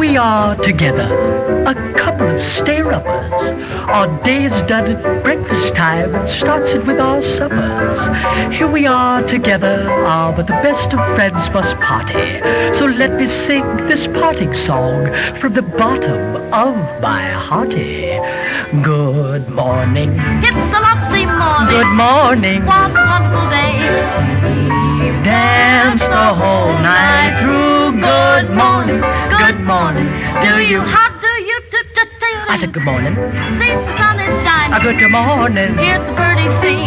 we are together, a couple of stay-uppers. Our day is done at breakfast time and starts it with our suppers. Here we are together, but the best of friends must party. So let me sing this parting song from the bottom of my hearty. Good morning. It's a lovely morning. Good morning. What a wonderful day. We've danced the whole night through. Good morning. Good morning. How do you do? I said good morning. See, the sun is shining. Good morning. Hear the birdies sing.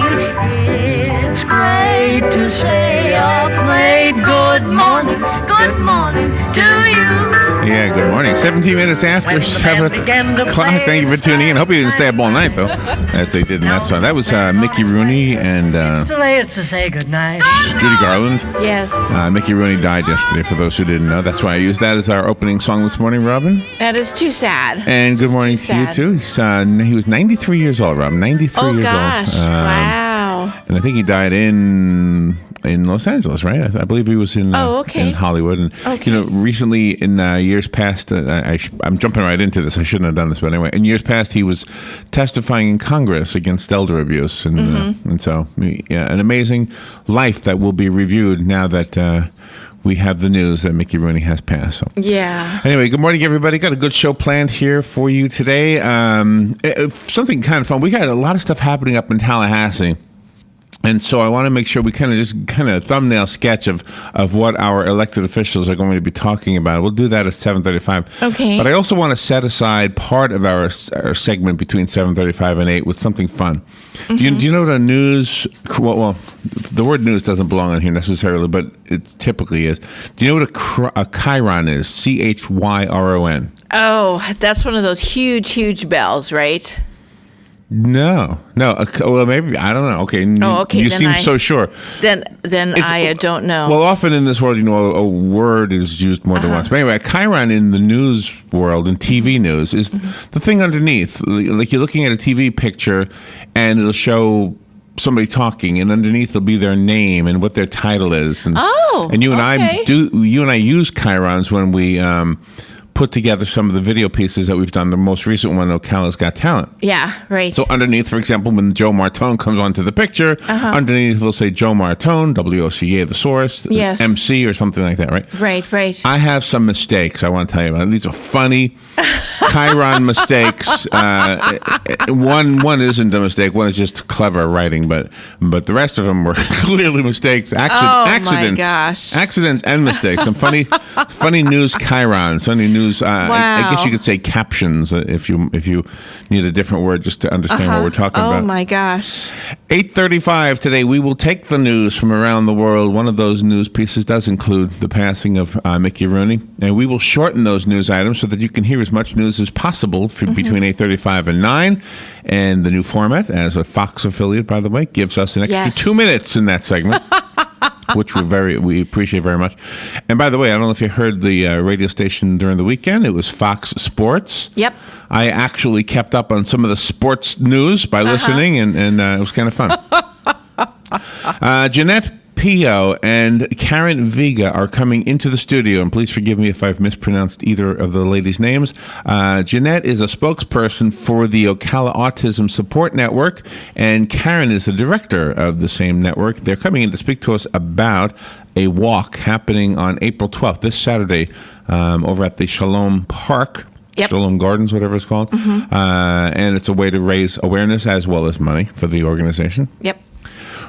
It's great to stay up late. Good morning. Good morning to you. Yeah, good morning. 17 minutes after 7 o'clock. Thank you for tuning in. Hope you didn't stay up all night, though, as they did in that song. That was Mickey Rooney and It's too late to say goodnight. Judy Garland. Yes. Mickey Rooney died yesterday, for those who didn't know. That's why I used that as our opening song this morning, Robin. That is too sad. And good morning to you, too. He was 93 years old, Robin. 93 years gosh. old. Wow. And I think he died in Los Angeles, right? I believe he was in in Hollywood. And recently in years past, I'm jumping right into this. I shouldn't have done this, but anyway, in years past, he was testifying in Congress against elder abuse, and so an amazing life that will be reviewed now that we have the news that Mickey Rooney has passed. So. Yeah. Anyway, good morning, everybody. Got a good show planned here for you today. Something kind of fun. We got a lot of stuff happening up in Tallahassee. And so I want to make sure we kind of thumbnail sketch of what our elected officials are going to be talking about. We'll do that at 7:35. Okay. But I also want to set aside part of our segment between 7:35 and 8 with something fun. Do you know what a news? Well, the word news doesn't belong on here necessarily, but it typically is. Do you know what a chyron is? CHYRON. Oh, that's one of those huge bells, right? No. Well, maybe I don't know. Okay. Okay. You seem so sure. Then I don't know. Well, often in this world, a word is used more than once. But anyway, a chyron in the news world and TV news is the thing underneath. Like you're looking at a TV picture, and it'll show somebody talking, and underneath will be their name and what their title is. And, and you and I use chyrons when we put together some of the video pieces that we've done. The most recent one, Ocala's Got Talent. Yeah, right. So underneath, for example, when Joe Martone comes onto the picture, underneath they'll say Joe Martone, WOCA, the source, yes. MC or something like that, right? Right. I have some mistakes I want to tell you about. These are funny chyron mistakes. One isn't a mistake. One is just clever writing, but the rest of them were clearly mistakes. Accidents. My gosh. Accidents and mistakes. Some funny news chyrons. Funny news. I guess you could say captions if you need a different word just to understand what we're talking about. Oh my gosh. 8:35 today. We will take the news from around the world. One of those news pieces does include the passing of Mickey Rooney, and we will shorten those news items so that you can hear as much news as possible between 8:35 and 9. And the new format, as a Fox affiliate, by the way, gives us an extra 2 minutes in that segment. Which we appreciate very much. And by the way, I don't know if you heard the radio station during the weekend. It was Fox Sports. Yep. I actually kept up on some of the sports news by listening, and it was kind of fun. Jeanette Pio and Karen Vega are coming into the studio, and please forgive me if I've mispronounced either of the ladies' names. Jeanette is a spokesperson for the Ocala Autism Support Network, and Karen is the director of the same network. They're coming in to speak to us about a walk happening on April 12th, this Saturday, over at the Shalom Park. Yep. Shalom Gardens, whatever it's called. And it's a way to raise awareness as well as money for the organization. Yep.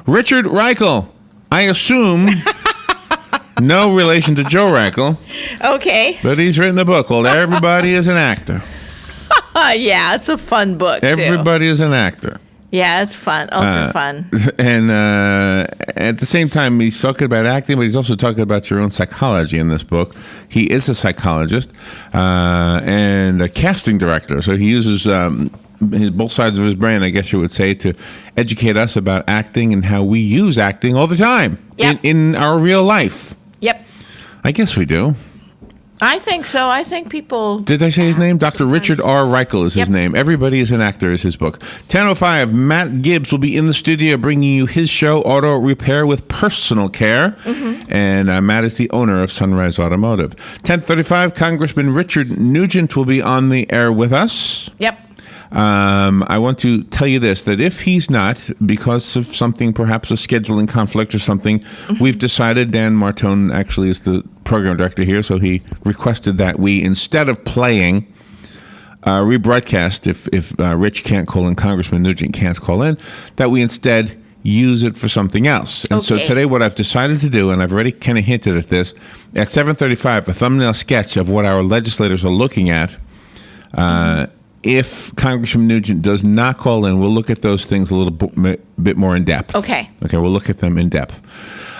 Richard Reichel. I assume no relation to Joe Reichel. Okay. But he's written a book called Everybody is an Actor. Yeah, it's a fun book, Everybody is an Actor. Yeah, it's fun. Ultra fun. And at the same time, he's talking about acting, but he's also talking about your own psychology in this book. He is a psychologist and a casting director. So he uses both sides of his brain, I guess you would say, to educate us about acting and how we use acting all the time in our real life. Yep. I guess we do. I think so. I think people... Did I say his name? Dr. sometimes. Richard R. Reichel is his Yep. name. Everybody is an Actor is his book. 10:05, Matt Gibbs will be in the studio bringing you his show, Auto Repair with Personal Care. Mm-hmm. And Matt is the owner of Sunrise Automotive. 10:35, Congressman Richard Nugent will be on the air with us. Yep. I want to tell you this, that if he's not, because of something, perhaps a scheduling conflict or something, we've decided, Dan Martone actually is the program director here, so he requested that we, instead of playing rebroadcast, if Rich can't call in, Congressman Nugent can't call in, that we instead use it for something else. And so Okay. today what I've decided to do, and I've already kind of hinted at this, at 7:35, a thumbnail sketch of what our legislators are looking at. If Congressman Nugent does not call in, we'll look at those things a little bit more in depth. Okay. Okay, we'll look at them in depth.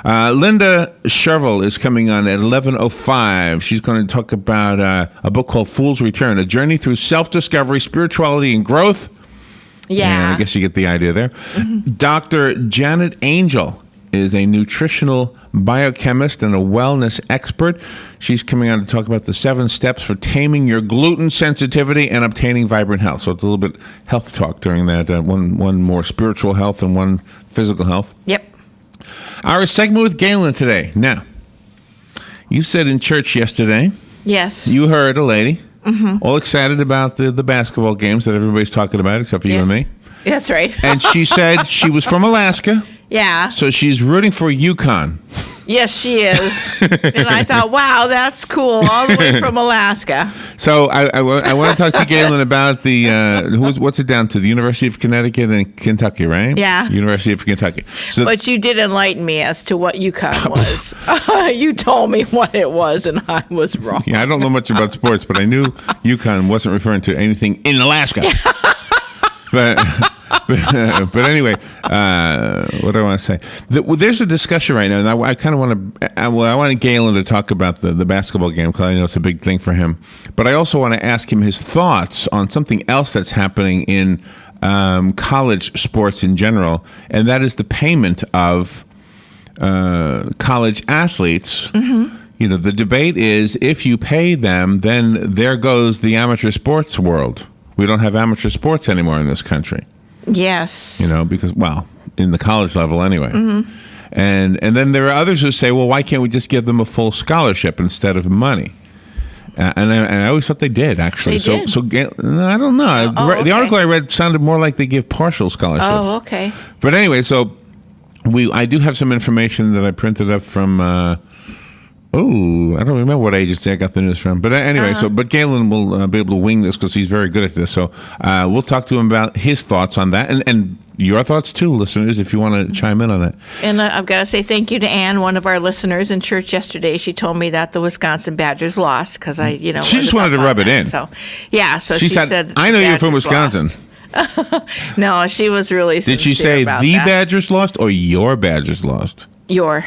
Linda Shervill is coming on at 11:05. She's going to talk about a book called Fool's Return, A Journey Through Self-Discovery, Spirituality, and Growth. Yeah. And I guess you get the idea there. Dr. Janet Angel is a nutritional biochemist and a wellness expert. She's coming on to talk about the 7 steps for taming your gluten sensitivity and obtaining vibrant health. So it's a little bit health talk during that. One more spiritual health and one physical health. Yep. Our segment with Galen today. Now, you said in church yesterday, Yes. you heard a lady all excited about the basketball games that everybody's talking about, except for you and me. That's right. And she said she was from Alaska, Yeah. so she's rooting for UConn. Yes, she is. And I thought, wow, that's cool. All the way from Alaska. So I want to talk to Galen about the what's it down to? The University of Connecticut and Kentucky, right? Yeah. University of Kentucky. So But you did enlighten me as to what UConn was. You told me what it was, and I was wrong. yeah, I don't know much about sports, but I knew UConn wasn't referring to anything in Alaska. But anyway, what do I want to say? There's a discussion right now, and I kind of want to. I want Galen to talk about the basketball game because I know it's a big thing for him. But I also want to ask him his thoughts on something else that's happening in college sports in general, and that is the payment of college athletes. You know, the debate is if you pay them, then there goes the amateur sports world. We don't have amateur sports anymore in this country. Yes. You know, because, well, in the college level anyway. And then there are others who say, well, why can't we just give them a full scholarship instead of money? And I always thought they did, actually. They did? So I don't know. The okay. article I read sounded more like they give partial scholarships. Oh, okay. But anyway, so I do have some information that I printed up from... I don't remember what agency I got the news from. But anyway, but Galen will be able to wing this because he's very good at this. So we'll talk to him about his thoughts on that and your thoughts too, listeners, if you want to chime in on that. And I've got to say thank you to Ann, one of our listeners in church yesterday. She told me that the Wisconsin Badgers lost because She just wanted to rub it in. So, yeah. So She said, I know you're from Wisconsin. No, she was really Did she sincere say about the that. Badgers lost or your Badgers lost? Your.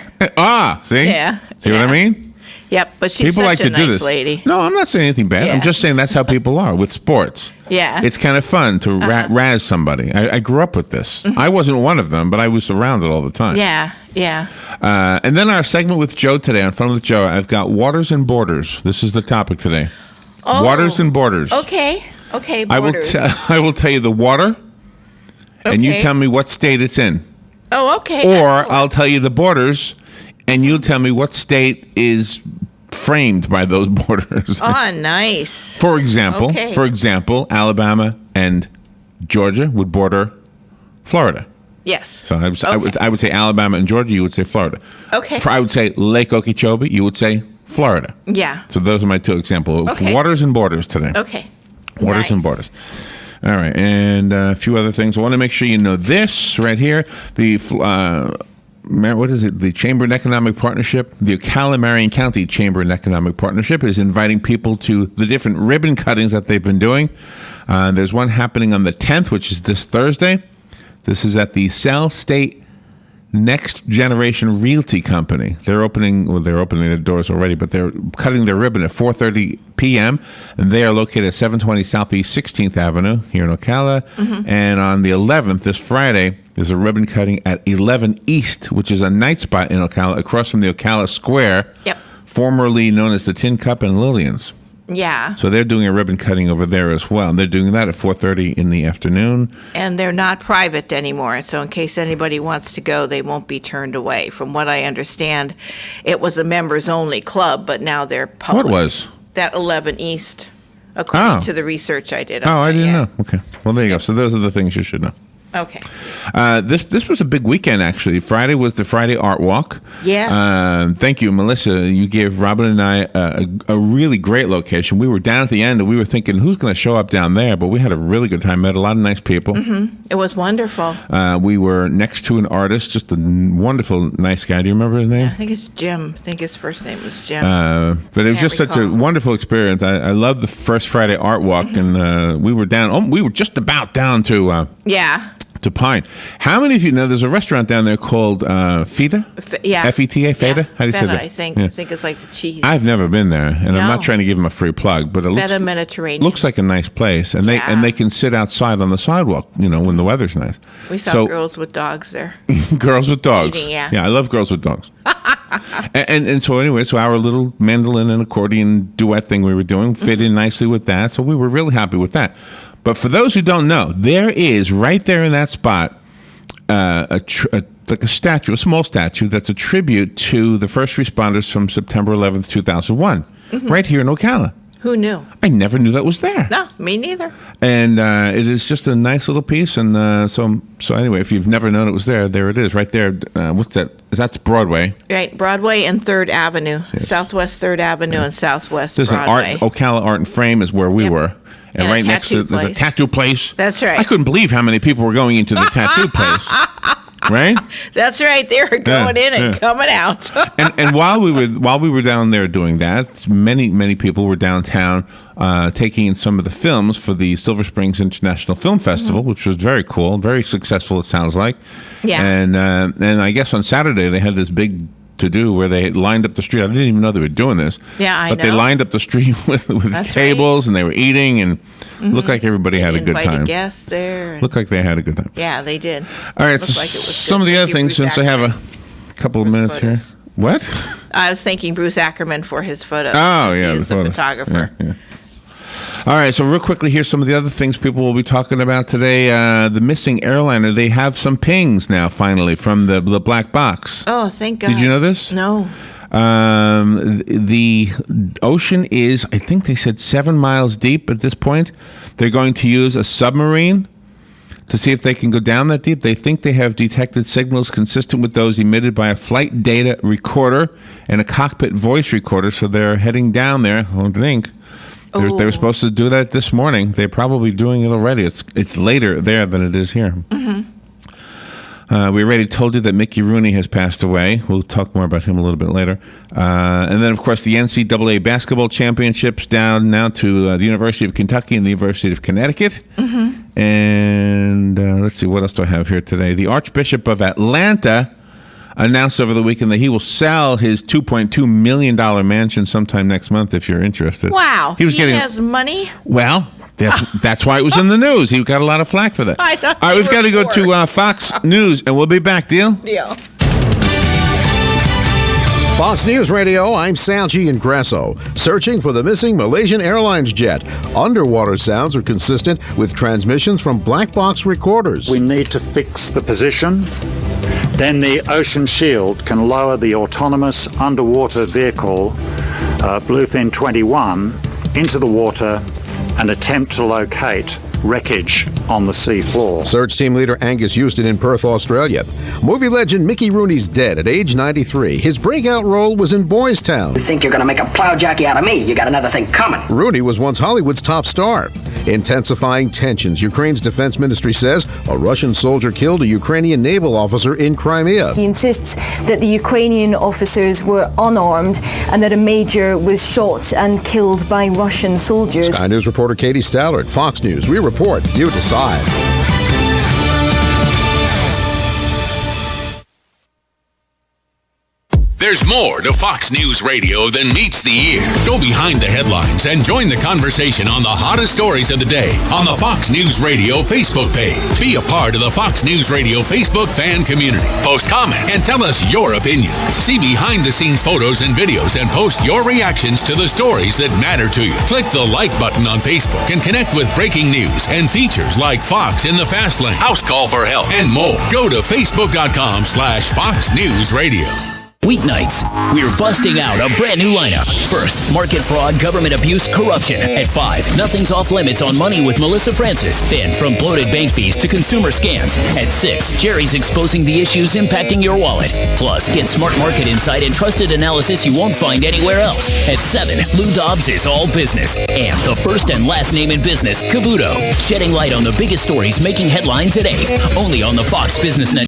See? Yeah. See what I mean? Yep, but she's People such like a to nice do this. lady. No, I'm not saying anything bad. I'm Yeah. just saying that's how people are with sports. Yeah. It's kind of fun to razz somebody. I grew up with this. I wasn't one of them, but I was around it all the time. Yeah, yeah. And then our segment with Joe today, on Fun with Joe, I've got Waters and Borders. This is the topic today. Oh, Waters and Borders. Okay, borders. I will tell you the water, and you Okay. tell me what state it's in. Oh, okay. Or excellent. I'll tell you the borders, and you'll tell me what state is framed by those borders. Oh, nice. For example, Okay. Alabama and Georgia would border Florida. Yes. So I would say Alabama and Georgia. You would say Florida. Okay. I would say Lake Okeechobee. You would say Florida. Yeah. So those are my two examples. Okay. Waters and borders today. Okay. Waters and Nice. borders. All right, and a few other things. I want to make sure you know this right here. What is it? The Chamber and Economic Partnership, the Ocala Marion County Chamber and Economic Partnership is inviting people to the different ribbon cuttings that they've been doing. There's one happening on the 10th, which is this Thursday. This is at the Sal State Next Generation Realty Company. They're opening their doors already, but they're cutting their ribbon at 4:30 p.m. And they are located at 720 Southeast 16th Avenue here in Ocala. And on the 11th, this Friday, there's a ribbon cutting at 11 East, which is a night spot in Ocala, across from the Ocala Square. Yep. formerly known as the Tin Cup and Lillian's. Yeah. So they're doing a ribbon cutting over there as well. And they're doing that at 4:30 in the afternoon. And they're not private anymore. So in case anybody wants to go, they won't be turned away. From what I understand, it was a members-only club, but now they're public. What was? That 11 East, according to the research I did. Oh, I didn't know. Okay. Well, there you go. So those are the things you should know. Okay. This was a big weekend, actually. Friday was the Friday Art Walk. Yeah. Thank you, Melissa. You gave Robin and I a really great location. We were down at the end, and we were thinking, who's going to show up down there? But we had a really good time. Met a lot of nice people. Mm-hmm. It was wonderful. We were next to an artist, just a wonderful, nice guy. Do you remember his name? I think it's Jim. I think his first name was Jim. But it was just such a wonderful experience. I love the first Friday Art Walk, and we were down. We were just about down to. To Pine. How many of you know there's a restaurant down there called Feta? F-E-T-A, Feta? Yeah. How do you say that? I think. I think it's like the cheese. I've never been there, and I'm not trying to give them a free plug, but it Feta Mediterranean. looks like a nice place, and they can sit outside on the sidewalk, when the weather's nice. We saw girls with dogs there. Girls with dogs. Eating, yeah. I love girls with dogs. and so anyway, so our little mandolin and accordion duet thing we were doing fit in nicely with that, so we were really happy with that. But for those who don't know, there is right there in that spot like a statue, a small statue that's a tribute to the first responders from September 11th, 2001, right here in Ocala. Who knew? I never knew that was there. No, me neither. And it is just a nice little piece. And so anyway, if you've never known it was there it is, right there. What's that? That's Broadway. Right, Broadway and 3rd Avenue, Southwest 3rd Avenue and Southwest There's Broadway. Ocala Art and Frame is where we were. And right next to there's a tattoo place. That's right. I couldn't believe how many people were going into the tattoo place. Right? That's right. They were going in and coming out. and while we were down there doing that, many people were downtown taking in some of the films for the Silver Springs International Film Festival, which was very cool, very successful. It sounds like. Yeah. And I guess on Saturday they had this big to-do where they lined up the street. I didn't even know they were doing this. Yeah, I know. But they lined up the street with tables, and they were eating, and looked like everybody had a good time. Invited guests there. Looked like they had a good time. Yeah, they did. All right, so some of the other things, since I have a couple of minutes here. What? I was thanking Bruce Ackerman for his photos. Oh, yeah. He's the photographer. Yeah. All right, so real quickly, here's some of the other things people will be talking about today. The missing airliner, they have some pings now, finally, from the black box. Oh, thank God. Did you know this? No. The ocean is, I think they said 7 miles deep at this point. They're going to use a submarine to see if they can go down that deep. They think they have detected signals consistent with those emitted by a flight data recorder and a cockpit voice recorder, so they're heading down there, I think. They were supposed to do that this morning. They're probably doing it already. It's later there than it is here. We already told you that Mickey Rooney has passed away. We'll talk more about him a little bit later. And then, of course, the NCAA basketball championships down now to the University of Kentucky and the University of Connecticut. And let's see, what else do I have here today? The Archbishop of Atlanta announced over the weekend that he will sell his $2.2 million mansion sometime next month if you're interested. Wow. He has money? Well, that's why it was in the news. He got a lot of flack for that. I thought All right, we've got to go to Fox News, and we'll be back. Deal? Deal. Fox News Radio, I'm Salji Ingresso. Searching for the missing Malaysian Airlines jet. Underwater sounds are consistent with transmissions from black box recorders. We need to fix the position. Then the Ocean Shield can lower the autonomous underwater vehicle, Bluefin 21, into the water and attempt to locate wreckage on the sea floor. Search team leader Angus Houston in Perth, Australia. Movie legend Mickey Rooney's dead at age 93. His breakout role was in Boys Town. You think you're going to make a plow jockey out of me? You got another thing coming. Rooney was once Hollywood's top star. Intensifying tensions. Ukraine's defense ministry says a Russian soldier killed a Ukrainian naval officer in Crimea. He insists that the Ukrainian officers were unarmed and that a major was shot and killed by Russian soldiers. Sky News reporter Katie Stallard, Fox News. We report, you decide. There's more to Fox News Radio than meets the ear. Go behind the headlines and join the conversation on the hottest stories of the day on the Fox News Radio Facebook page. Be a part of the Fox News Radio Facebook fan community. Post comments and tell us your opinions. See behind-the-scenes photos and videos and post your reactions to the stories that matter to you. Click the like button on Facebook and connect with breaking news and features like Fox in the Fast Lane, House Call for Help, and more. Go to Facebook.com/Fox News Radio. Weeknights, we're busting out a brand new lineup. First, market fraud, government abuse, corruption. At 5, nothing's off limits on money with Melissa Francis. Then, from bloated bank fees to consumer scams. At 6, Jerry's exposing the issues impacting your wallet. Plus, get smart market insight and trusted analysis you won't find anywhere else. At 7, Lou Dobbs is all business. And the first and last name in business, Cavuto, shedding light on the biggest stories making headlines at 8. Only on the Fox Business Network.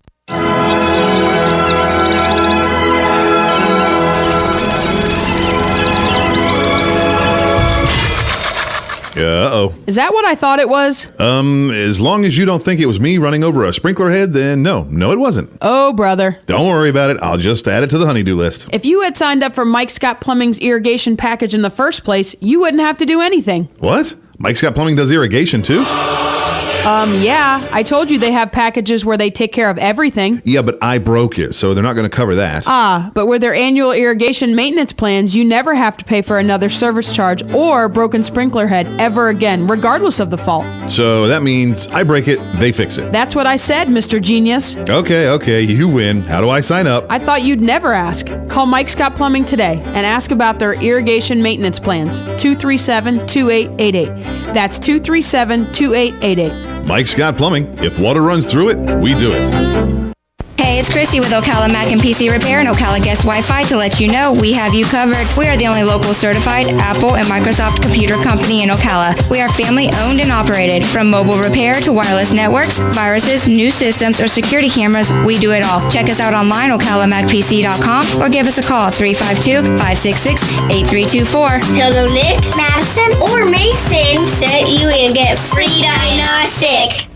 Uh-oh. Is that what I thought it was? As long as you don't think it was me running over a sprinkler head, then no, it wasn't. Oh, brother. Don't worry about it. I'll just add it to the honey-do list. If you had signed up for Mike Scott Plumbing's irrigation package in the first place, you wouldn't have to do anything. What? Mike Scott Plumbing does irrigation too? Yeah. I told you they have packages where they take care of everything. Yeah, but I broke it, so they're not going to cover that. But with their annual irrigation maintenance plans, you never have to pay for another service charge or broken sprinkler head ever again, regardless of the fault. So that means I break it, they fix it. That's what I said, Mr. Genius. Okay, you win. How do I sign up? I thought you'd never ask. Call Mike Scott Plumbing today and ask about their irrigation maintenance plans. 237-2888. That's 237-2888. Mike Scott Plumbing. If water runs through it, we do it. Hey, it's Christy with Ocala Mac and PC Repair and Ocala Guest Wi-Fi to let you know we have you covered. We are the only local certified Apple and Microsoft computer company in Ocala. We are family owned and operated. From mobile repair to wireless networks, viruses, new systems, or security cameras, we do it all. Check us out online, ocalamacpc.com, or give us a call, 352-566-8324. Tell them Nick, Madison, or Mason sent you and get free diagnostic.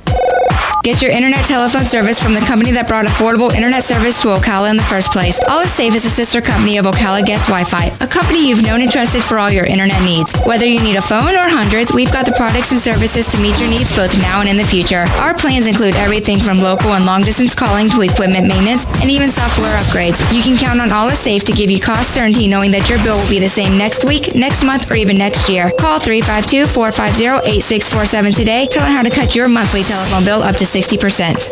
Get your internet telephone service from the company that brought affordable internet service to Ocala in the first place. All is Safe is a sister company of Ocala Guest Wi-Fi, a company you've known and trusted for all your internet needs. Whether you need a phone or hundreds, we've got the products and services to meet your needs both now and in the future. Our plans include everything from local and long-distance calling to equipment maintenance and even software upgrades. You can count on All is Safe to give you cost certainty knowing that your bill will be the same next week, next month, or even next year. Call 352-450-8647 today to learn how to cut your monthly telephone bill up to 60%.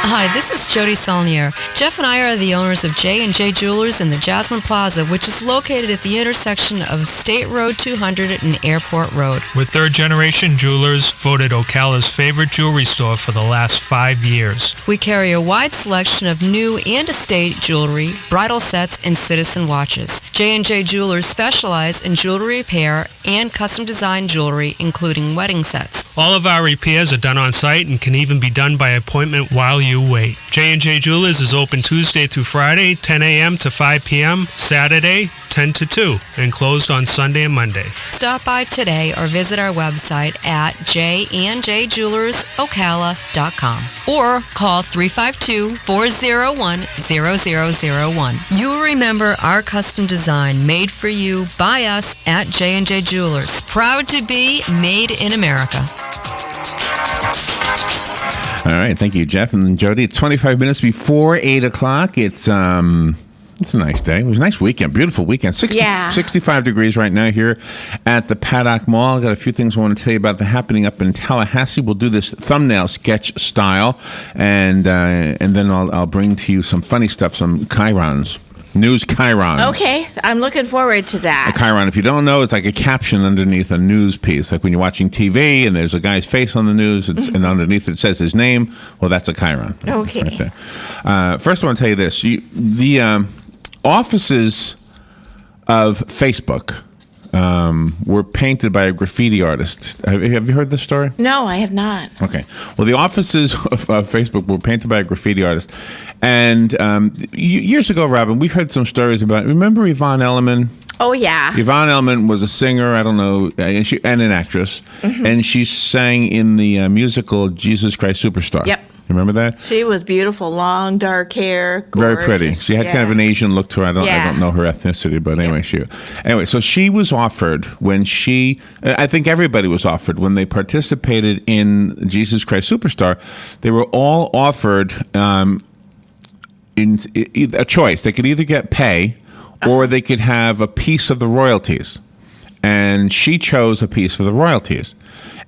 Hi, this is Jody Saulnier. Jeff and I are the owners of J&J Jewelers in the Jasmine Plaza, which is located at the intersection of State Road 200 and Airport Road. We're third-generation jewelers, voted Ocala's favorite jewelry store for the last 5 years. We carry a wide selection of new and estate jewelry, bridal sets, and citizen watches. J&J Jewelers specialize in jewelry repair and custom-designed jewelry, including wedding sets. All of our repairs are done on site and can even be done by appointment while you wait. J&J Jewelers is open Tuesday through Friday, 10 a.m. to 5 p.m., Saturday, 10 to 2, and closed on Sunday and Monday. Stop by today or visit our website at jandjjewelersocala.com or call 352-401-0001. You will remember our custom design made for you by us at J&J Jewelers. Proud to be made in America. All right, thank you, Jeff and Jody. It's 25 minutes before 8 o'clock. It's a nice day. It was a nice weekend, beautiful weekend. 65 degrees right now here at the Paddock Mall. I've got a few things I want to tell you about the happening up in Tallahassee. We'll do this thumbnail sketch style, and then I'll bring to you some funny stuff, some chyrons. News chyrons. Okay, I'm looking forward to that. A chyron, if you don't know, it's like a caption underneath a news piece. Like when you're watching TV and there's a guy's face on the news and underneath it says his name, well, that's a chyron. Okay. Right there. First, I want to tell you this. The offices of Facebook were painted by a graffiti artist. Have you heard this story? No, I have not. Okay. Well, the offices of Facebook were painted by a graffiti artist. And years ago, Robin, we heard some stories about, remember Yvonne Elliman? Oh, yeah. Yvonne Elliman was a singer, I don't know, and an actress. Mm-hmm. And she sang in the musical Jesus Christ Superstar. Yep. Remember that? She was beautiful, long, dark hair. Very pretty. gorgeous. She had kind of an Asian look to her. I don't Yeah. know her ethnicity, but anyway, so she was offered when I think everybody was offered when they participated in Jesus Christ Superstar. They were all offered in a choice. They could either get pay or they could have a piece of the royalties. And she chose a piece of the royalties.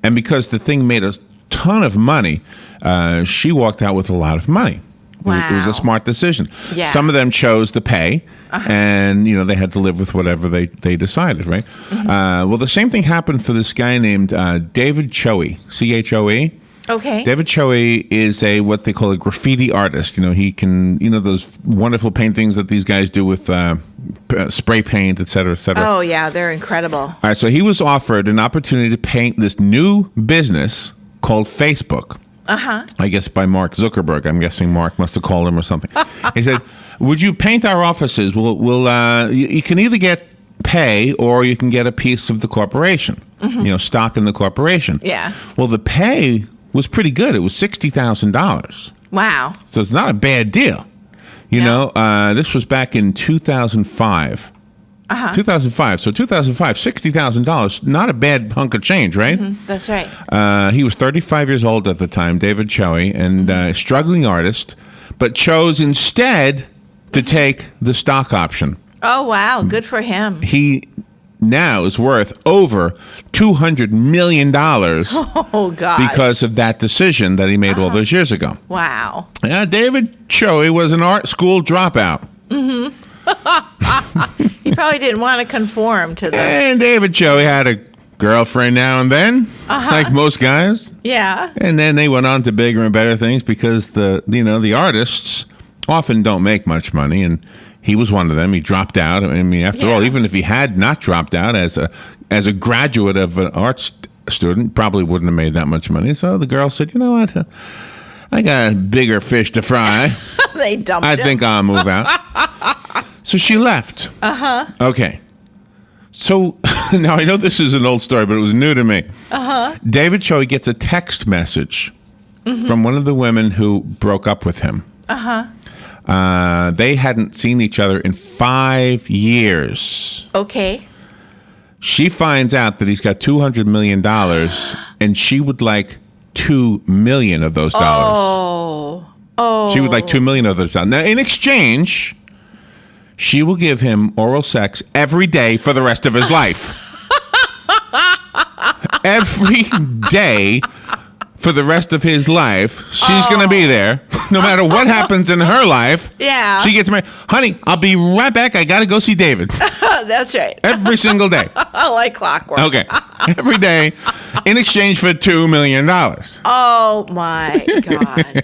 And because the thing made a ton of money, she walked out with a lot of money. Wow. It was a smart decision. Yeah. Some of them chose the pay, and they had to live with whatever they decided, right? Well, the same thing happened for this guy named David Choe, Choe. Okay. David Choe is what they call a graffiti artist. He can, those wonderful paintings that these guys do with spray paint, et cetera, et cetera. Oh, yeah, they're incredible. All right, so he was offered an opportunity to paint this new business called Facebook. I guess by Mark Zuckerberg. I'm guessing Mark must have called him or something. He said, "Would you paint our offices? You can either get pay or you can get a piece of the corporation. Stock in the corporation." Yeah. Well, the pay was pretty good. It was $60,000. Wow. So it's not a bad deal. This was back in 2005. 2005. So 2005, $60,000. Not a bad hunk of change, right? That's right. He was 35 years old at the time, David Choe, and a struggling artist, but chose instead to take the stock option. Oh, wow. Good for him. He now is worth over $200 million Oh, gosh. because of that decision that he made all those years ago. Wow. David Choe was an art school dropout. He probably didn't want to conform to the... And David Choe had a girlfriend now and then, like most guys. Yeah. And then they went on to bigger and better things because the artists often don't make much money, and he was one of them. He dropped out. I mean, after all, even if he had not dropped out as a graduate of an art student, probably wouldn't have made that much money. So the girl said, "You know what? I got bigger fish to fry. They dumped I him. think I'll move out." So she left. Okay. So now I know this is an old story, but it was new to me. David Choe gets a text message from one of the women who broke up with him. They hadn't seen each other in 5 years. Okay. She finds out that he's got $200 million, and she would like $2 million of those dollars. Oh. She would like $2 million of those dollars. Now, in exchange, she will give him oral sex every day for the rest of his life. Every day for the rest of his life, she's going to be there. No matter what happens in her life, she gets married. Honey, I'll be right back. I got to go see David. That's right. Every single day. Like clockwork. Okay. Every day in exchange for $2 million. Oh, my God.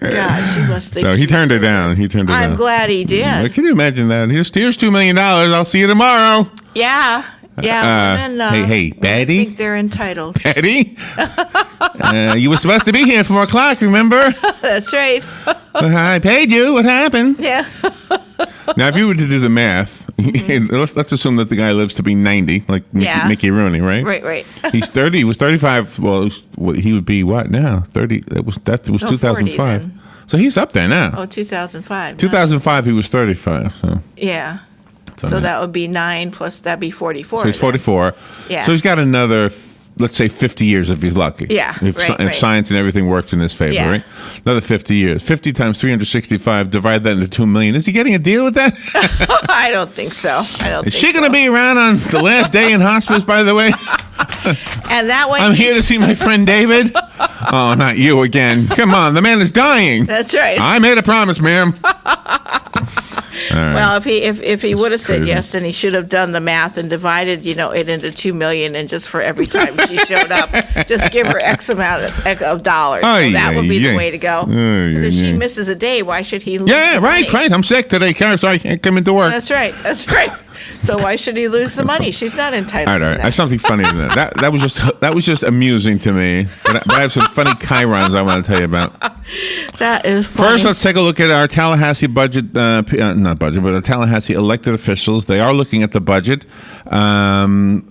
God, she must think So he turned her down. I'm glad he did. Can you imagine that? Here's $2 million. I'll see you tomorrow. Yeah. Hey, Betty. I think they're entitled. Betty? You were supposed to be here at 4 o'clock, remember? That's right. I paid you. What happened? Yeah. Now, if you were to do the math, let's assume that the guy lives to be 90, like Mickey Rooney, right? Right. He's 30. He was 35. Well, he would be what now? 30. That was 2005. So he's up there now. Oh, 2005. 2005, he was 35. So yeah. So that would be 9 plus, that'd be 44. So he's 44. Yeah. So he's got another, let's say, 50 years if he's lucky. Yeah, If science and everything works in his favor, right? Another 50 years. 50 times 365, divide that into 2 million. Is he getting a deal with that? I don't think so. Is she going to be around on the last day in hospice, by the way? And that way... I'm here to see my friend David. Oh, not you again. Come on, the man is dying. That's right. I made a promise, ma'am. Right. Well, if he would have said yes, then he should have done the math and divided, it into 2 million, and just for every time she showed up, just give her X amount of dollars. So that would be the way to go. Because if she misses a day, why should he lose? Yeah, right. I'm sick today, Karen, so I can't come into work. That's right. So why should he lose the money? She's not entitled all right. to that. I have something funny in that. That was just amusing to me. But I have some funny chirons I want to tell you about. That is funny. First, let's take a look at our Tallahassee budget. Not budget, but our Tallahassee elected officials. They are looking at the budget. On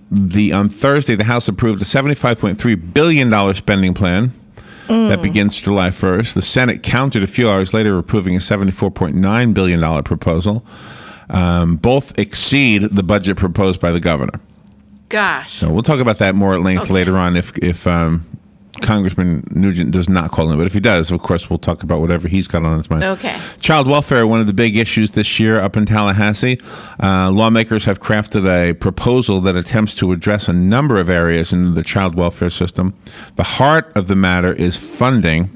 Thursday, the House approved a $75.3 billion spending plan. That begins July 1st. The Senate countered a few hours later, approving a $74.9 billion proposal. Both exceed the budget proposed by the governor. Gosh. So we'll talk about that more at length later on if Congressman Nugent does not call in. But if he does, of course, we'll talk about whatever he's got on his mind. Okay. Child welfare, one of the big issues this year up in Tallahassee. Lawmakers have crafted a proposal that attempts to address a number of areas in the child welfare system. The heart of the matter is funding.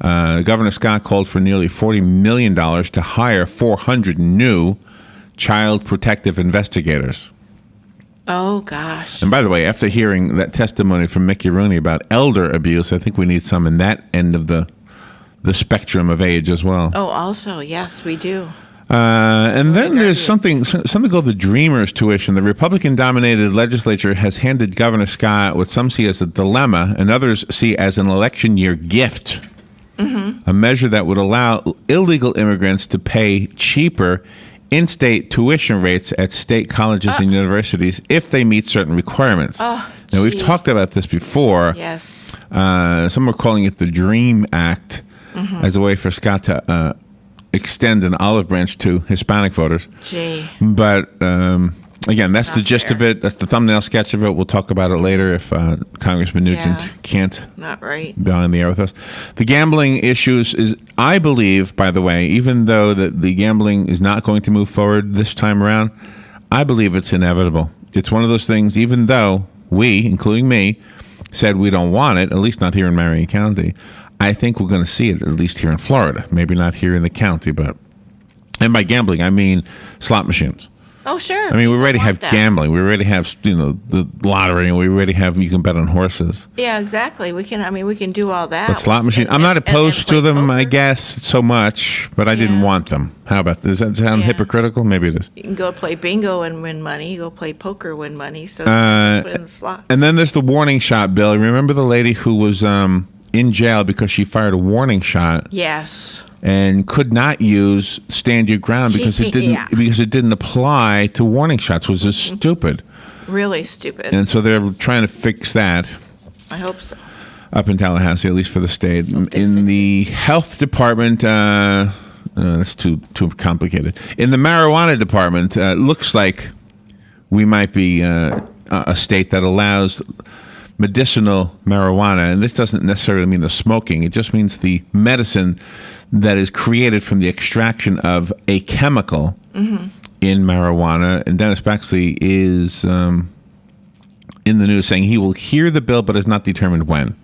Governor Scott called for nearly $40 million to hire 400 new child protective investigators. Oh, gosh. And by the way, after hearing that testimony from Mickey Rooney about elder abuse, I think we need some in that end of the spectrum of age as well. Oh, also, yes, we do. And then there's something called the Dreamers tuition. The Republican-dominated legislature has handed Governor Scott what some see as a dilemma and others see as an election year gift. Mm-hmm. A measure that would allow illegal immigrants to pay cheaper in-state tuition rates at state colleges and universities if they meet certain requirements. Now, we've talked about this before. Yes. Some are calling it the DREAM Act as a way for Scott to extend an olive branch to Hispanic voters. Gee. But again, that's the gist of it. That's the thumbnail sketch of it. We'll talk about it later if Congressman Nugent can't be on the air with us. The gambling issues is, I believe, by the way, even though the gambling is not going to move forward this time around, I believe it's inevitable. It's one of those things, even though we, including me, said we don't want it, at least not here in Marion County, I think we're going to see it, at least here in Florida. Maybe not here in the county, but... And by gambling, I mean slot machines. Oh, sure. I mean, we already have gambling. We already have, the lottery. We already have, you can bet on horses. Yeah, exactly. We can do all that. But slot machine, I'm not opposed to them, I guess, so much, but I didn't want them. How about this? Does that sound hypocritical? Maybe it is. You can go play bingo and win money. You go play poker, win money. So put in the slot. And then there's the warning shot bill. Remember the lady who was in jail because she fired a warning shot? Yes. And could not use stand your ground because it didn't apply to warning shots. It was just stupid. Really stupid. And so they're trying to fix that. I hope so. Up in Tallahassee, at least for the state. In the health department, that's too complicated. In the marijuana department, it looks like we might be a state that allows medicinal marijuana. And this doesn't necessarily mean the smoking. It just means the medicine that is created from the extraction of a chemical in marijuana. And Dennis Baxley is in the news saying he will hear the bill, but has not determined when.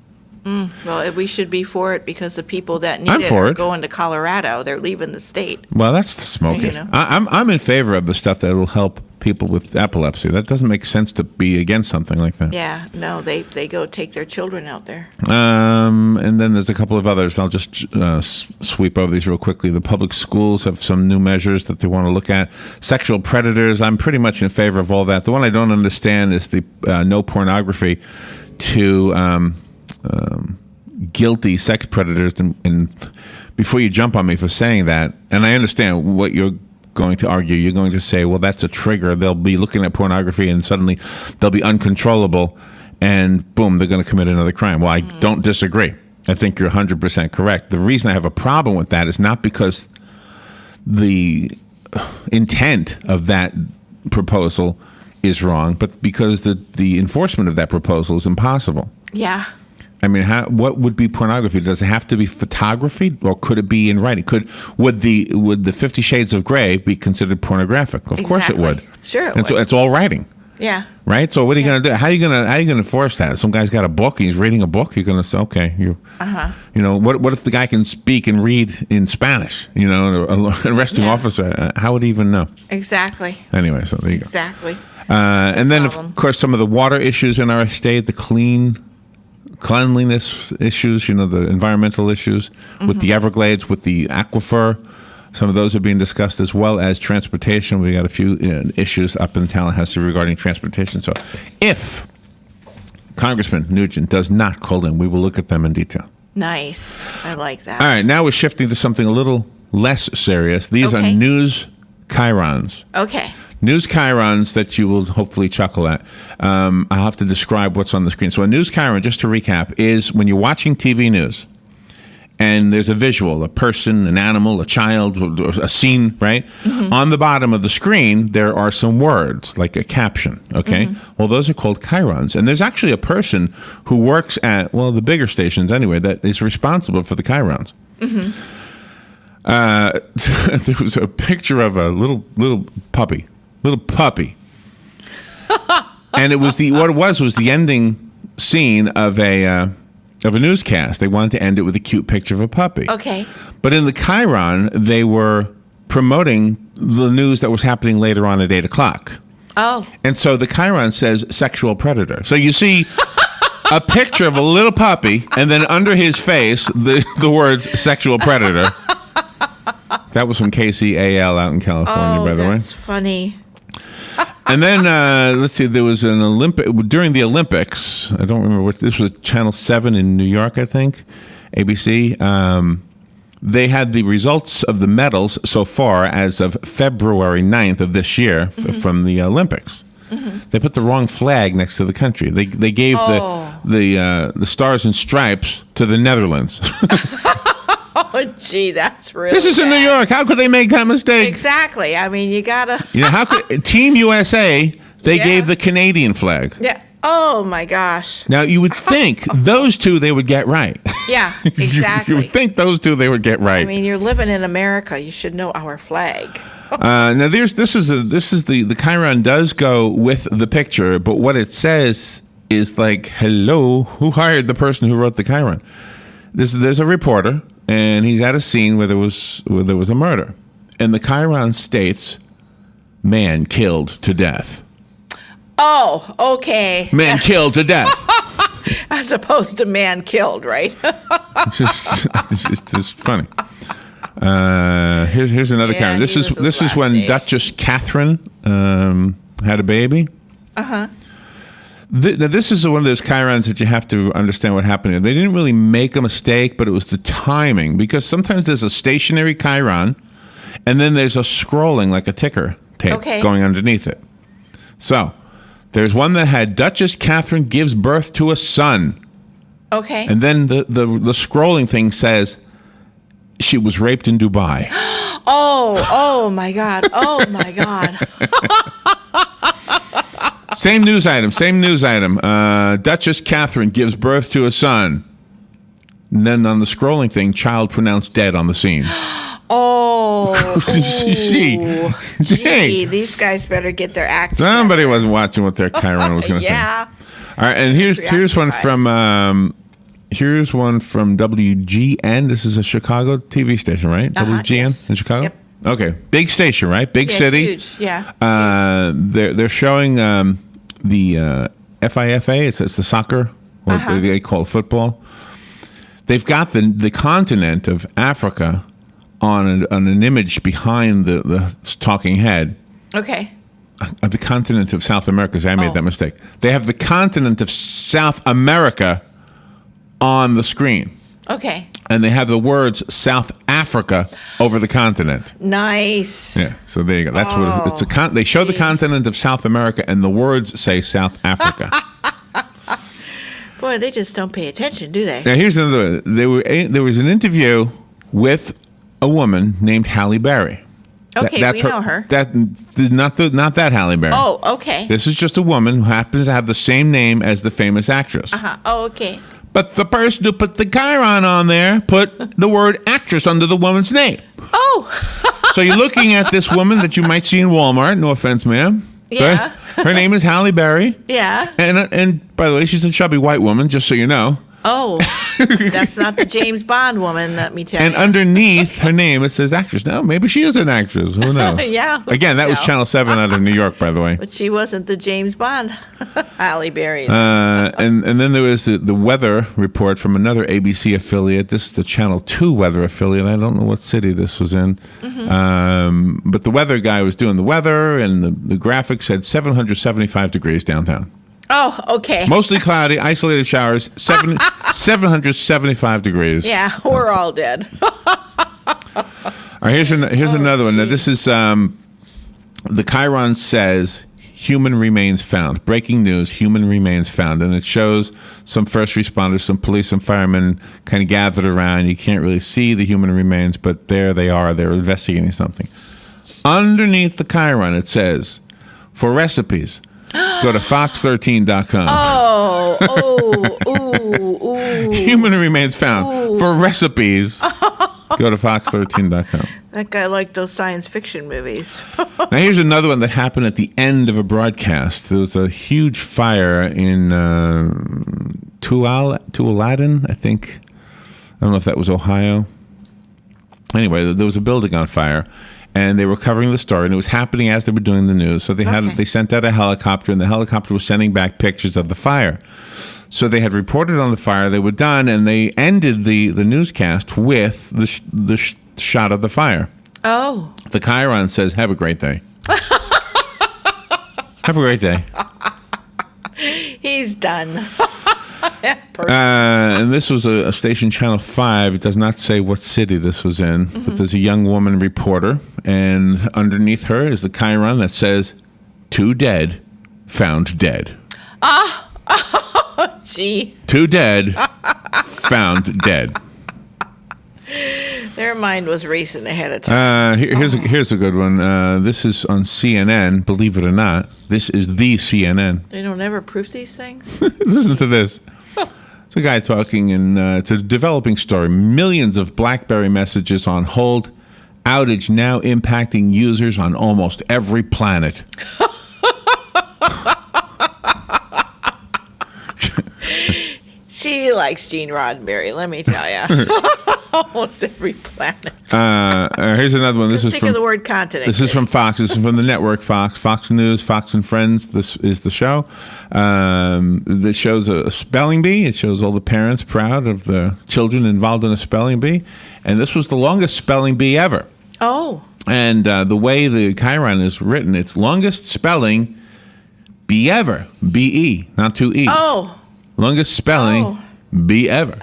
Well, we should be for it because the people that need it are going to Colorado. They're leaving the state. Well, that's the smoking. You know? I'm in favor of the stuff that will help people with epilepsy. That doesn't make sense to be against something like that. Yeah, no, they go take their children out there. And then there's a couple of others. I'll just sweep over these real quickly. The public schools have some new measures that they want to look at. Sexual predators, I'm pretty much in favor of all that. The one I don't understand is the no pornography to guilty sex predators. And before you jump on me for saying that, and I understand what you're going to argue, you're going to say, well, that's a trigger. They'll be looking at pornography and suddenly they'll be uncontrollable and boom, they're going to commit another crime. Well, I don't disagree. I think you're 100% correct. The reason I have a problem with that is not because the intent of that proposal is wrong, but because the enforcement of that proposal is impossible. Yeah. I mean, what would be pornography? Does it have to be photography, or could it be in writing? Would the 50 Shades of Grey be considered pornographic? Of course it would. Sure, it would. So it's all writing. Yeah. Right. So what are you going to do? How are you going to enforce that? Some guy's got a book. He's reading a book. You're going to say, okay, you know, what if the guy can speak and read in Spanish? You know, an arresting officer. How would he even know? Exactly. Anyway, so there you go. Exactly. And then, of course, some of the water issues in our state, the cleanliness issues, you know, the environmental issues with the Everglades, with the aquifer. Some of those are being discussed, as well as transportation. We got a few issues up in Tallahassee regarding transportation. So if Congressman Nugent does not call in, we will look at them in detail. Nice. I like that. All right. Now we're shifting to something a little less serious. These are news chyrons. Okay. News chyrons that you will hopefully chuckle at. I'll have to describe what's on the screen. So a news chyron, just to recap, is when you're watching TV news and there's a visual, a person, an animal, a child, a scene, right? Mm-hmm. On the bottom of the screen, there are some words, like a caption, okay? Mm-hmm. Well, those are called chyrons. And there's actually a person who works at, well, the bigger stations anyway, that is responsible for the chyrons. Mm-hmm. There was a picture of a little puppy. And it was what it was the ending scene of a newscast. They wanted to end it with a cute picture of a puppy. Okay. But in the chyron, they were promoting the news that was happening later on at 8 o'clock. Oh. And so the chyron says sexual predator. So you see a picture of a little puppy, and then under his face, the words sexual predator. That was from KCAL out in California, by the way. That's funny. And then, let's see, there was an during the Olympics, I don't remember this was Channel 7 in New York, I think, ABC. They had the results of the medals so far as of February 9th of this year from the Olympics. Mm-hmm. They put the wrong flag next to the country. They gave the Stars and Stripes to the Netherlands. Oh, gee, that's really This is bad. in New York. How could they make that mistake? Exactly. I mean, you gotta. How could Team USA? They gave the Canadian flag. Yeah. Oh my gosh. Now you would think those two they would get right. Yeah, exactly. You would think those two they would get right. I mean, you're living in America. You should know our flag. Now this is the chyron does go with the picture, but what it says is like, hello, who hired the person who wrote the chyron? There's a reporter. And he's at a scene where there was a murder. And the chyron states, man killed to death. Oh, okay. Man killed to death. As opposed to man killed, right? It's just funny. Here's another chyron. This is when Duchess Catherine had a baby. Uh-huh. This is one of those chyrons that you have to understand what happened. They didn't really make a mistake, but it was the timing. Because sometimes there's a stationary chyron, and then there's a scrolling, like a ticker tape, going underneath it. So, there's one that had Duchess Catherine gives birth to a son. Okay. And then the scrolling thing says, she was raped in Dubai. Oh my God. Oh, my God. Same news item. Duchess Catherine gives birth to a son. And then on the scrolling thing, child pronounced dead on the scene. Oh. Gee, these guys better get their act together. Somebody wasn't watching what their chyron was going to say. Yeah. All right, and here's one from WGN. This is a Chicago TV station, right? WGN in Chicago? Yep. Okay, big station, right? Big city. Huge. Yeah. They're showing the FIFA. It's the soccer, or they call it football. They've got the continent of Africa on an image behind the talking head. Okay. The continent of South America. I made that mistake. They have the continent of South America on the screen. Okay. And they have the words South Africa over the continent. Nice. Yeah, so there you go. That's what it's they show the continent of South America and the words say South Africa. Boy, they just don't pay attention, do they? Now here's another. There was an interview with a woman named Halle Berry. Okay, we know her. Not that Halle Berry. Oh, okay. This is just a woman who happens to have the same name as the famous actress. Oh, okay. But the person who put the chyron on there put the word actress under the woman's name. Oh. So you're looking at this woman that you might see in Walmart. No offense, ma'am. Yeah. So her name is Halle Berry. Yeah. And by the way, she's a chubby white woman, just so you know. Oh, that's not the James Bond woman, let me tell you. And underneath her name, it says actress. Now, maybe she is an actress. Who knows? Yeah. Again, that was Channel 7 out of New York, by the way. But she wasn't the James Bond. Halle Berry. And then there was the weather report from another ABC affiliate. This is the Channel 2 weather affiliate. I don't know what city this was in. Mm-hmm. But the weather guy was doing the weather, and the graphic said 775 degrees downtown. Oh, okay. Mostly cloudy, isolated showers, 775 degrees. Yeah, we're all dead. All right, here's another one. Now, this is the Chiron says, human remains found. Breaking news, human remains found. And it shows some first responders, some police and firemen kind of gathered around. You can't really see the human remains, but there they are. They're investigating something. Underneath the Chiron, it says, for recipes, go to fox13.com. Ooh. Human remains found. Ooh. For recipes, go to fox13.com. That guy liked those science fiction movies. Now, here's another one that happened at the end of a broadcast. There was a huge fire in Tualatin, I think. I don't know if that was Ohio. Anyway, there was a building on fire, and they were covering the story, and it was happening as they were doing the news. So they sent out a helicopter, and the helicopter was sending back pictures of the fire. So they had reported on the fire. They were done, and they ended the newscast with the shot of the fire. Oh. The Chiron says, have a great day. Have a great day. He's done. And this was a station, Channel 5. It does not say what city this was in, but there's a young woman reporter, and underneath her is the Chiron that says, 2 dead, found dead. Gee. 2 dead, found dead. Their mind was racing ahead of time. Here's a good one. This is on CNN, believe it or not. This is the CNN. They don't ever proof these things? Listen to this. It's a guy talking, and it's a developing story. Millions of BlackBerry messages on hold. Outage now impacting users on almost every planet. She likes Gene Roddenberry, let me tell you. Almost every planet. Here's another one. This is think of the word continent. This is from Fox. This is from the network Fox. Fox News, Fox and Friends. This is the show. This shows a spelling bee. It shows all the parents proud of the children involved in a spelling bee. And this was the longest spelling bee ever. Oh. And the way the Chiron is written, it's longest spelling bee ever. B-E, not 2 E's. Oh. Longest spelling bee ever.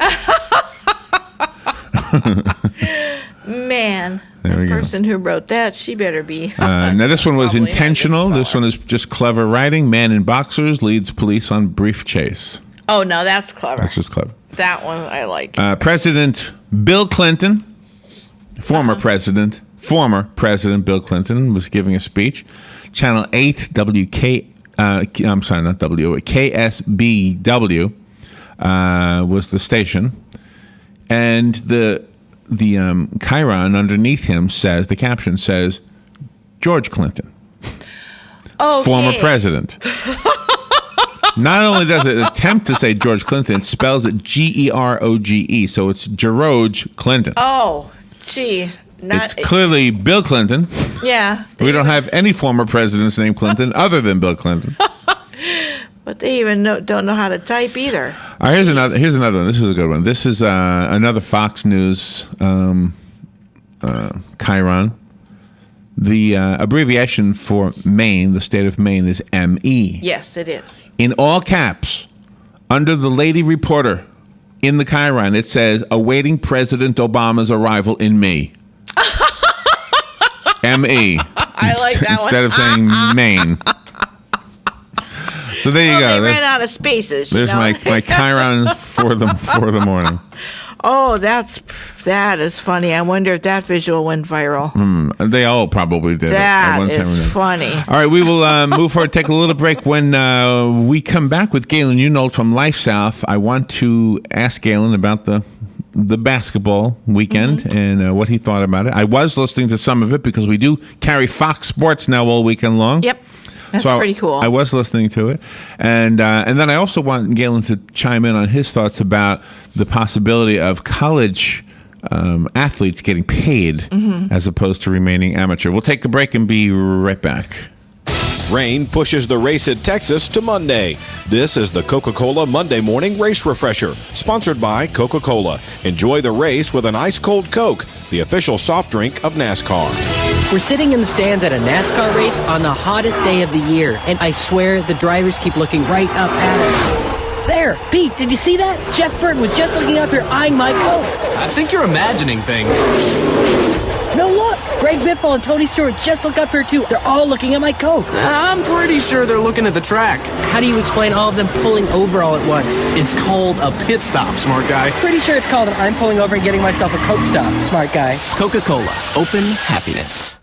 Man, the person who wrote that, she better be. Now, this one was intentional. This one is just clever writing. Man in boxers leads police on brief chase. Oh, no, that's clever. That's just clever. That one I like. President Bill Clinton, former President Bill Clinton was giving a speech. Channel 8, KSBW was the station. And the Chiron underneath him says, the caption says, George Clinton, former president. Not only does it attempt to say George Clinton, it spells it Geroge, so it's George Clinton. Oh, gee. It's clearly Bill Clinton. Yeah. We don't have any former presidents named Clinton other than Bill Clinton. But they even don't know how to type either. All right, here's another one. This is a good one. This is another Fox News Chiron. The abbreviation for Maine, the state of Maine, is ME. Yes, it is. In all caps, under the lady reporter in the Chiron, it says, awaiting President Obama's arrival in me. M-E. I like that one. Instead of saying Maine. So there you go. They ran out of spaces. There's my Chirons for the morning. Oh, that is funny. I wonder if that visual went viral. They all probably did. That is funny. All right, we will move forward, take a little break. When we come back with Galen Unold from Life South, I want to ask Galen about the basketball weekend and what he thought about it. I was listening to some of it because we do carry Fox Sports now all weekend long. Yep. That's pretty cool. I was listening to it. And then I also want Galen to chime in on his thoughts about the possibility of college athletes getting paid as opposed to remaining amateur. We'll take a break and be right back. Rain pushes the race at Texas to Monday. This is the Coca-Cola Monday Morning Race Refresher, sponsored by Coca-Cola. Enjoy the race with an ice-cold Coke, the official soft drink of NASCAR. We're sitting in the stands at a NASCAR race on the hottest day of the year, and I swear the drivers keep looking right up at us. There, Pete, did you see that? Jeff Burton was just looking up here eyeing my Coke. I think you're imagining things. No, look! Greg Biffle and Tony Stewart just looked up here, too. They're all looking at my Coke. I'm pretty sure they're looking at the track. How do you explain all of them pulling over all at once? It's called a pit stop, smart guy. Pretty sure it's called an I'm pulling over and getting myself a Coke stop, smart guy. Coca-Cola. Open happiness.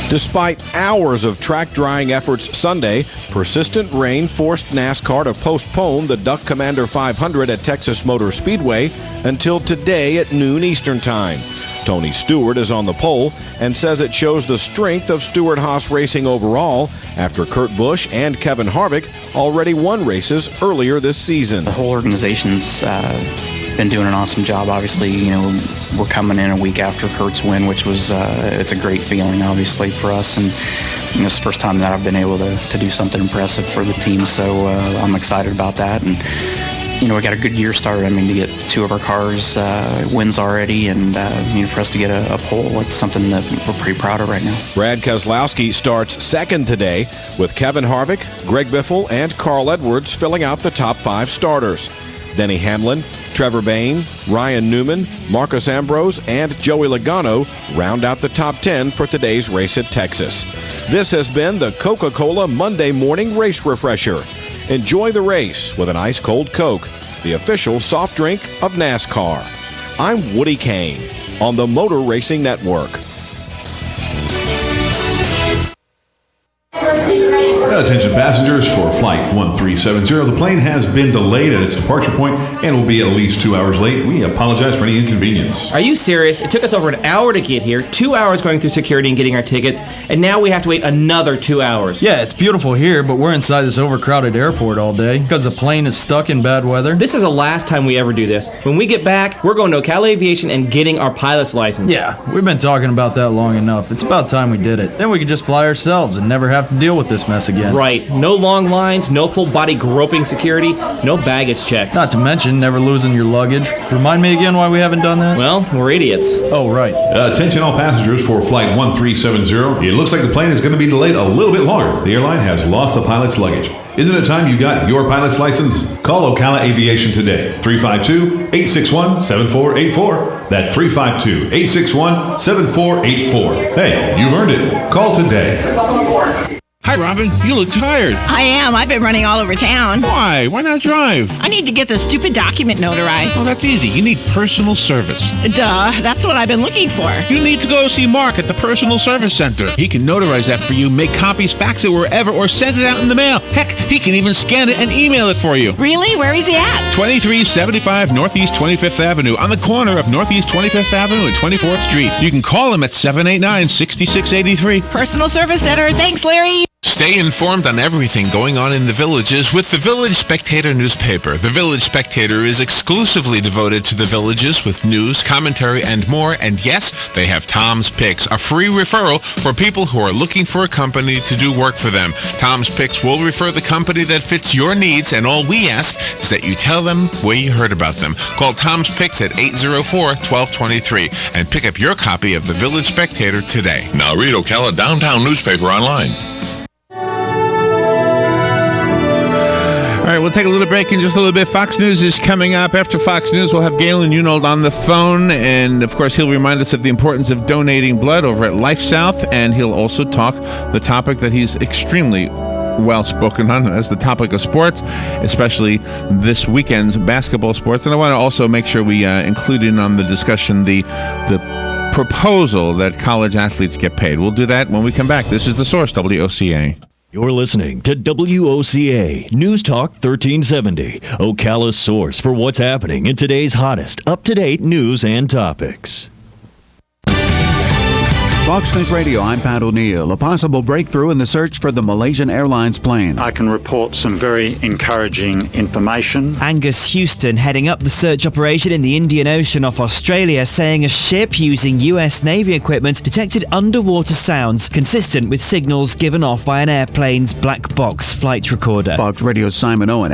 Despite hours of track drying efforts Sunday, persistent rain forced NASCAR to postpone the Duck Commander 500 at Texas Motor Speedway until today at noon Eastern Time. Tony Stewart is on the pole and says it shows the strength of Stewart-Haas Racing overall after Kurt Busch and Kevin Harvick already won races earlier this season. The whole organization's been doing an awesome job. Obviously, we're coming in a week after Kurt's win, which was it's a great feeling, obviously, for us. And it's the first time that I've been able to do something impressive for the team. So I'm excited about that. And we got a good year started. To get two of our cars wins already, and for us to get a pole, it's something that we're pretty proud of right now. Brad Keselowski starts second today with Kevin Harvick, Greg Biffle, and Carl Edwards filling out the top 5 starters. Denny Hamlin, Trevor Bayne, Ryan Newman, Marcus Ambrose, and Joey Logano round out the top 10 for today's race at Texas. This has been the Coca-Cola Monday Morning Race Refresher. Enjoy the race with an ice-cold Coke, the official soft drink of NASCAR. I'm Woody Kane on the Motor Racing Network. Attention passengers for Flight 1370. The plane has been delayed at its departure point and will be at least 2 hours late. We apologize for any inconvenience. Are you serious? It took us over an hour to get here, 2 hours going through security and getting our tickets, and now we have to wait another 2 hours. Yeah, it's beautiful here, but we're inside this overcrowded airport all day because the plane is stuck in bad weather. This is the last time we ever do this. When we get back, we're going to Ocala Aviation and getting our pilot's license. Yeah, we've been talking about that long enough. It's about time we did it. Then we could just fly ourselves and never have to deal with this mess again. Right. No long lines, no full body groping security, no baggage checks. Not to mention never losing your luggage. Remind me again why we haven't done that? Well, we're idiots. Oh, right. Attention all passengers for Flight 1370. It looks like the plane is going to be delayed a little bit longer. The airline has lost the pilot's luggage. Isn't it time you got your pilot's license? Call Ocala Aviation today. 352-861-7484. That's 352-861-7484. Hey, you've earned it. Call today. Hi, Robin. You look tired. I am. I've been running all over town. Why? Why not drive? I need to get the stupid document notarized. Well, that's easy. You need personal service. Duh. That's what I've been looking for. You need to go see Mark at the Personal Service Center. He can notarize that for you, make copies, fax it wherever, or send it out in the mail. Heck, he can even scan it and email it for you. Really? Where is he at? 2375 Northeast 25th Avenue, on the corner of Northeast 25th Avenue and 24th Street. You can call him at 789-6683. Personal Service Center. Thanks, Larry. Stay informed on everything going on in the villages with the Village Spectator newspaper. The Village Spectator is exclusively devoted to the villages with news, commentary, and more. And yes, they have Tom's Picks, a free referral for people who are looking for a company to do work for them. Tom's Picks will refer the company that fits your needs, and all we ask is that you tell them where you heard about them. Call Tom's Picks at 804-1223 and pick up your copy of the Village Spectator today. Now read Ocala Downtown newspaper online. All right, we'll take a little break in just a little bit. Fox News is coming up. After Fox News, we'll have Galen Unold on the phone. And, of course, he'll remind us of the importance of donating blood over at Life South. And he'll also talk the topic that he's extremely well-spoken on as the topic of sports, especially this weekend's basketball sports. And I want to also make sure we include in on the discussion the proposal that college athletes get paid. We'll do that when we come back. This is The Source, WOCA. You're listening to WOCA News Talk 1370, Ocala's source for what's happening in today's hottest, up-to-date news and topics. Fox News Radio, I'm Pat O'Neill. A possible breakthrough in the search for the Malaysian Airlines plane. I can report some very encouraging information. Angus Houston heading up the search operation in the Indian Ocean off Australia, saying a ship using US Navy equipment detected underwater sounds consistent with signals given off by an airplane's black box flight recorder. Fox Radio's Simon Owen.